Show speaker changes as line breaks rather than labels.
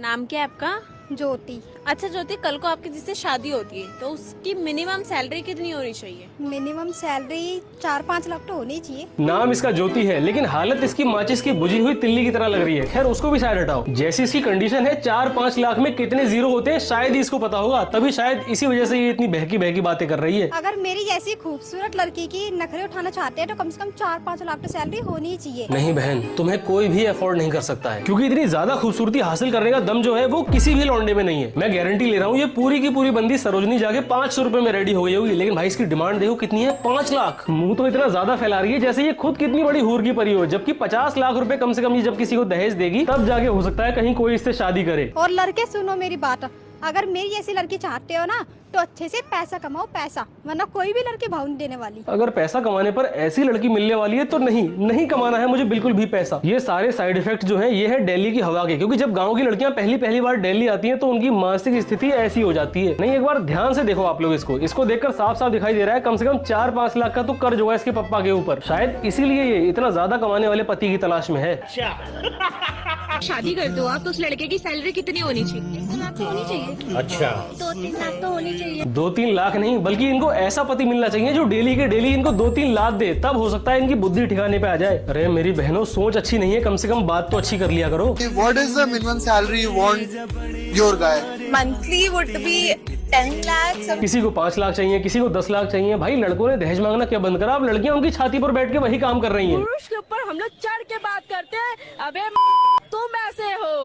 नाम क्या है आपका?
ज्योति।
अच्छा ज्योति, कल को आपकी जिससे शादी होती है तो उसकी मिनिमम सैलरी कितनी होनी चाहिए?
मिनिमम सैलरी 4-5 लाख तो होनी चाहिए।
नाम इसका ज्योति है, लेकिन हालत इसकी माचिस की बुझी हुई तिल्ली की तरह लग रही है। खैर उसको भी साइड हटाओ। जैसी इसकी कंडीशन है, 4-5 लाख में कितने जीरो होते हैं शायद ही इसको पता होगा, तभी शायद इसी वजह से ये इतनी बहकी बहकी बातें कर रही है।
अगर मेरी जैसी खूबसूरत लड़की की नखरे उठाना चाहते हैं तो कम से कम 4-5 लाख तो सैलरी होनी चाहिए।
नहीं बहन, तुम्हें कोई भी अफोर्ड नहीं कर सकता है, क्योंकि इतनी ज्यादा खूबसूरती हासिल करने का दम जो है वो किसी भी लौंडे में नहीं है। मैं गारंटी ले रहा हूँ, ये पूरी की पूरी बंदी सरोजनी जाके 500 रुपए में रेडी हो गई होगी, लेकिन भाई इसकी डिमांड देखो कितनी है, 5 लाख। मुंह तो इतना ज्यादा फैला रही है जैसे ये खुद कितनी बड़ी हूर की परी हो, जबकि 50 लाख रुपए कम से कम ये जब किसी को दहेज देगी तब जाके हो सकता है कहीं कोई इससे शादी करे।
और लड़के सुनो मेरी बात, अगर मेरी ऐसी लड़की चाहते हो ना तो अच्छे से पैसा कमाओ, पैसा, वरना कोई भी लड़की भाव नहीं देने वाली।
अगर पैसा कमाने पर ऐसी लड़की मिलने वाली है तो नहीं कमाना है मुझे बिल्कुल भी पैसा। ये सारे साइड इफेक्ट जो है ये है दिल्ली की हवा के, क्योंकि जब गांव की लड़कियां पहली बार दिल्ली आती हैं तो उनकी मानसिक स्थिति ऐसी हो जाती है। नहीं, एक बार ध्यान से देखो आप लोग इसको देखकर साफ साफ दिखाई दे रहा है कम से कम 4-5 लाख का तो कर्ज होगा इसके पप्पा के ऊपर। शायद इसीलिए ये इतना ज्यादा कमाने वाले पति की तलाश में है।
शादी कर दो आप तो उस लड़के की सैलरी कितनी होनी चाहिए?
1 लाख तो होनी चाहिए।
अच्छा,
2-3 लाख तो होनी चाहिए।
2-3 लाख नहीं, बल्कि इनको ऐसा पति मिलना चाहिए जो डेली के डेली इनको 2-3 लाख दे, तब हो सकता है इनकी बुद्धि ठिकाने पे आ जाए। अरे मेरी बहनों, सोच अच्छी नहीं है, कम से कम बात तो अच्छी कर लिया करो।
What is the minimum salary you want your guy?
Monthly would be 10 lakhs.
किसी को 5 लाख चाहिए, किसी को 10 लाख चाहिए। भाई लड़कों ने दहेज मांगना क्या बंद करा, अब लड़कियां उनकी छाती पर बैठ के वही काम कर रही हैं।
पुरुष के ऊपर हम लोग चढ़ के बात करते हैं, अबे तुम ऐसे हो।